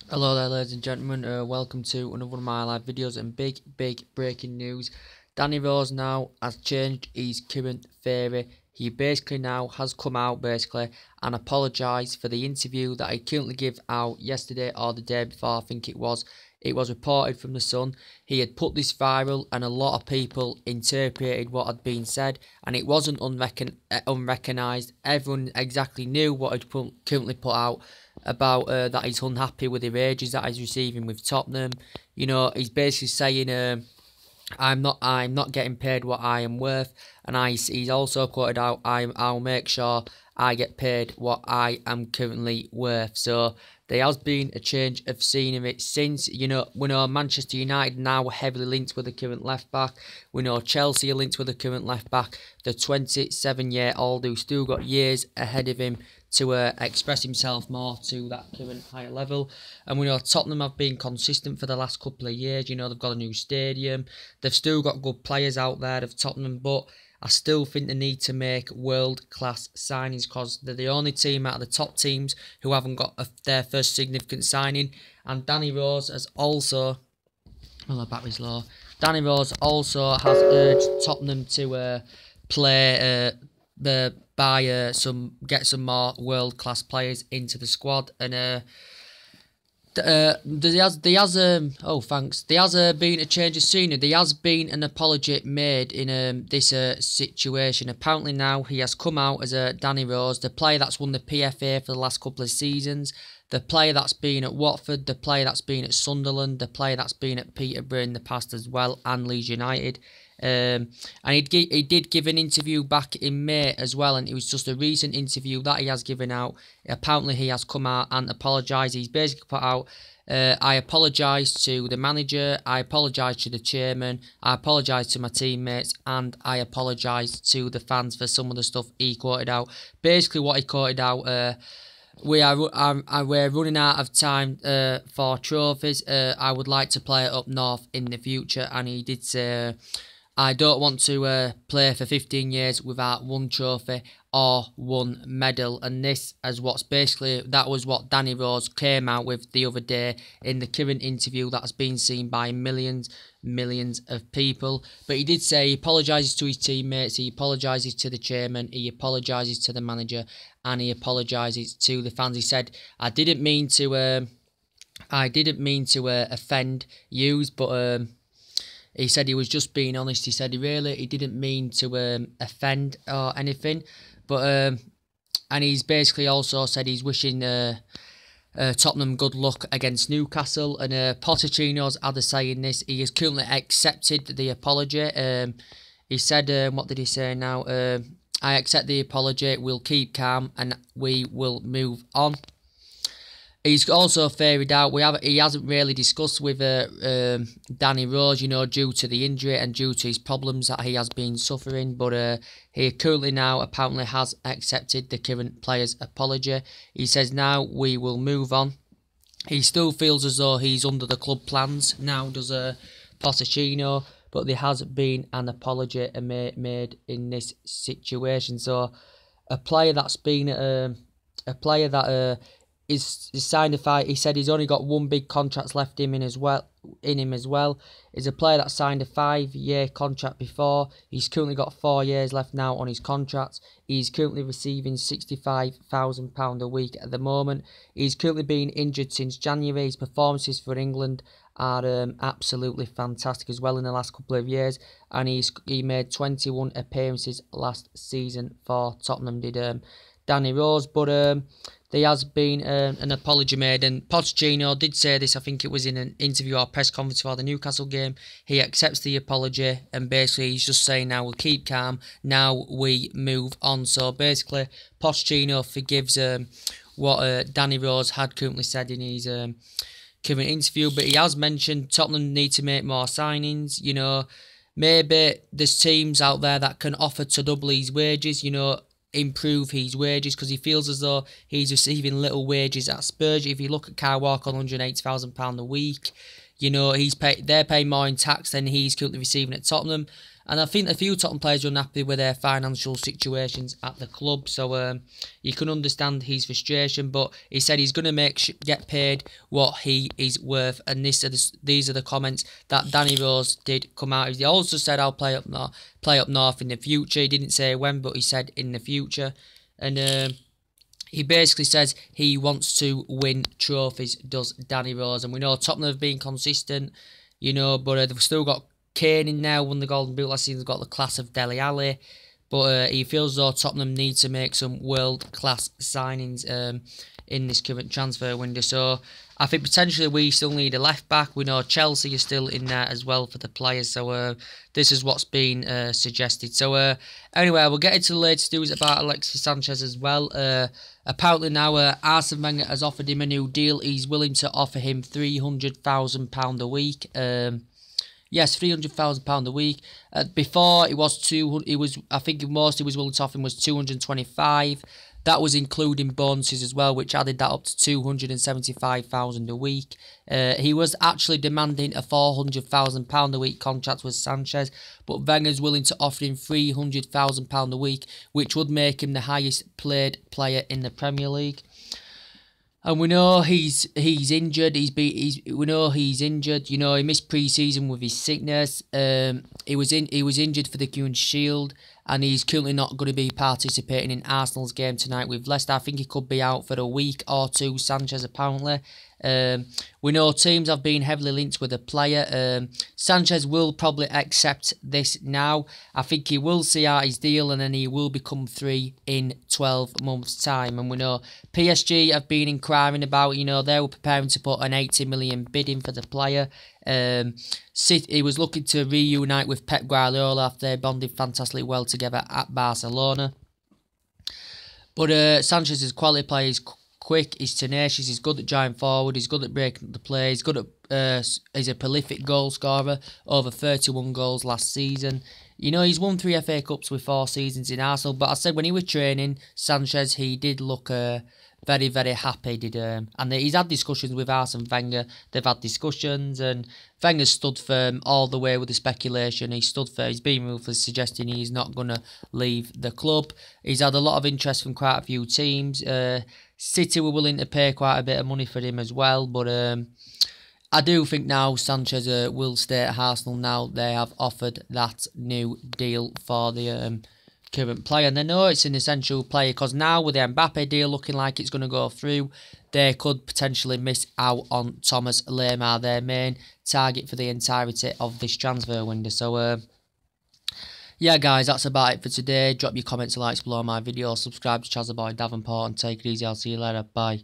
Hello there, ladies and gentlemen. Welcome to another one of my live videos and big breaking news. Danny Rose now has changed his current theory. He basically now has come out and apologised for the interview that he currently gave out yesterday or the day before, I think it was. It was reported from The Sun. He had put this viral and a lot of people interpreted what had been said, and it wasn't unrecognised. Everyone exactly knew what he'd currently put out about that he's unhappy with the wages that he's receiving with Tottenham. You know, he's basically saying I'm not getting paid what I am worth, and he's also quoted out, I'll make sure I get paid what I am currently worth. So there has been a change of scenery since. You know, we know Manchester United now are heavily linked with the current left back. We know Chelsea are linked with the current left back, the 27-year-old who's still got years ahead of him to express himself more to that current higher level. And we know Tottenham have been consistent for the last couple of years. You know, they've got a new stadium. They've still got good players out there of Tottenham, but I still think they need to make world-class signings because they're the only team out of the top teams who haven't got their first significant signing. And Danny Rose has also... Well, the battery's low. Danny Rose also has urged Tottenham to get some more world-class players into the squad. And there has been a change of scenery. There has been an apology made in this situation. Apparently now he has come out as Danny Rose, the player that's won the PFA for the last couple of seasons, the player that's been at Watford, the player that's been at Sunderland, the player that's been at Peterborough in the past as well, and Leeds United. And he did give an interview back in May as well, and it was just a recent interview that he has given out. Apparently he has come out and apologised. He's basically put out, I apologise to the manager, I apologise to the chairman, I apologise to my teammates, and I apologise to the fans for some of the stuff he quoted out. Basically what he quoted out, we're running out of time for trophies. I would like to play up north in the future, and he did say, I don't want to play for 15 years without one trophy or one medal. And that was what Danny Rose came out with the other day in the current interview that's been seen by millions of people. But he did say he apologises to his teammates, he apologises to the chairman, he apologises to the manager, and he apologises to the fans. He said, I didn't mean to offend yous, but he said he was just being honest. He said he didn't mean to offend or anything. But and he's basically also said he's wishing Tottenham good luck against Newcastle. And Pochettino's had a say in this. He has currently accepted the apology. He said, what did he say now? I accept the apology. We'll keep calm and we will move on. He's also ferried out. He hasn't really discussed with Danny Rose, you know, due to the injury and due to his problems that he has been suffering. But he currently now apparently has accepted the current player's apology. He says now we will move on. He still feels as though he's under the club plans now, does Pochettino. But there has been an apology made in this situation. So a player that's been is signed a fight. He said he's only got one big contract left in him as well. Is a player that signed a 5-year contract before. He's currently got 4 years left now on his contract. He's currently receiving £65,000 a week at the moment. He's currently been injured since January. His performances for England are absolutely fantastic as well in the last couple of years, and he made 21 appearances last season for Tottenham, did Danny Rose. But there has been an apology made, and Pochettino did say this, I think it was in an interview or press conference for the Newcastle game. He accepts the apology, and basically he's just saying now we'll keep calm, now we move on. So basically Pochettino forgives what Danny Rose had currently said in his current interview. But he has mentioned Tottenham need to make more signings. You know, maybe there's teams out there that can offer to double his wages, you know, improve his wages, because he feels as though he's receiving little wages at Spurs. If you look at Kyle Walker on £180,000 a week, you know, they're paying more in tax than he's currently receiving at Tottenham. And I think a few Tottenham players are unhappy with their financial situations at the club. So you can understand his frustration. But he said he's going to get paid what he is worth. And these are the comments that Danny Rose did come out. He also said, I'll play up north in the future. He didn't say when, but he said in the future. And he basically says he wants to win trophies, does Danny Rose. And we know Tottenham have been consistent, you know, but they've still got Kane in now, won the Golden Boot last season. They've got the class of Dele Alli. But he feels as though Tottenham need to make some world-class signings in this current transfer window. So I think potentially we still need a left-back. We know Chelsea is still in there as well for the players. So this is what's been suggested. So anyway, we'll get into the latest news about Alexis Sanchez as well. Apparently now Arsene Wenger has offered him a new deal. He's willing to offer him £300,000 a week. Yes, £300,000 a week. Before it was I think most he was willing to offer him was 225. That was including bonuses as well, which added that up to 275,000 a week. He was actually demanding a £400,000 a week contract with Sanchez, but Wenger's willing to offer him £300,000 a week, which would make him the highest paid player in the Premier League. And we know he's injured. We know he's injured. You know, he missed pre-season with his sickness. He was injured for the Community Shield, and he's currently not going to be participating in Arsenal's game tonight with Leicester. I think he could be out for a week or two. Sanchez apparently. We know teams have been heavily linked with the player. Sanchez will probably accept this now. I think he will see out his deal, and then he will become free in 12 months' time. And we know PSG have been inquiring about, you know, they were preparing to put an 80 million bid in for the player. He was looking to reunite with Pep Guardiola after they bonded fantastically well together at Barcelona. But Sanchez is a quality player. He's quick, he's tenacious, he's good at driving forward, he's good at breaking up the play, he's good at he's a prolific goal scorer, over 31 goals last season. You know, he's won 3 FA Cups with 4 seasons in Arsenal, but I said when he was training, Sanchez, he did look very, very happy, and he's had discussions with Arsene Wenger. They've had discussions, and Wenger's stood firm all the way with the speculation. He's been ruthless, suggesting he's not going to leave the club. He's had a lot of interest from quite a few teams. City were willing to pay quite a bit of money for him as well, but I do think now Sanchez will stay at Arsenal now they have offered that new deal for the current player. And they know it's an essential player, because now with the Mbappe deal looking like it's going to go through, they could potentially miss out on Thomas Lemar, their main target for the entirety of this transfer window. So yeah guys, that's about it for today. Drop your comments and likes below my video, subscribe to Chaz the Boy Davenport, and take it easy. I'll see you later, bye.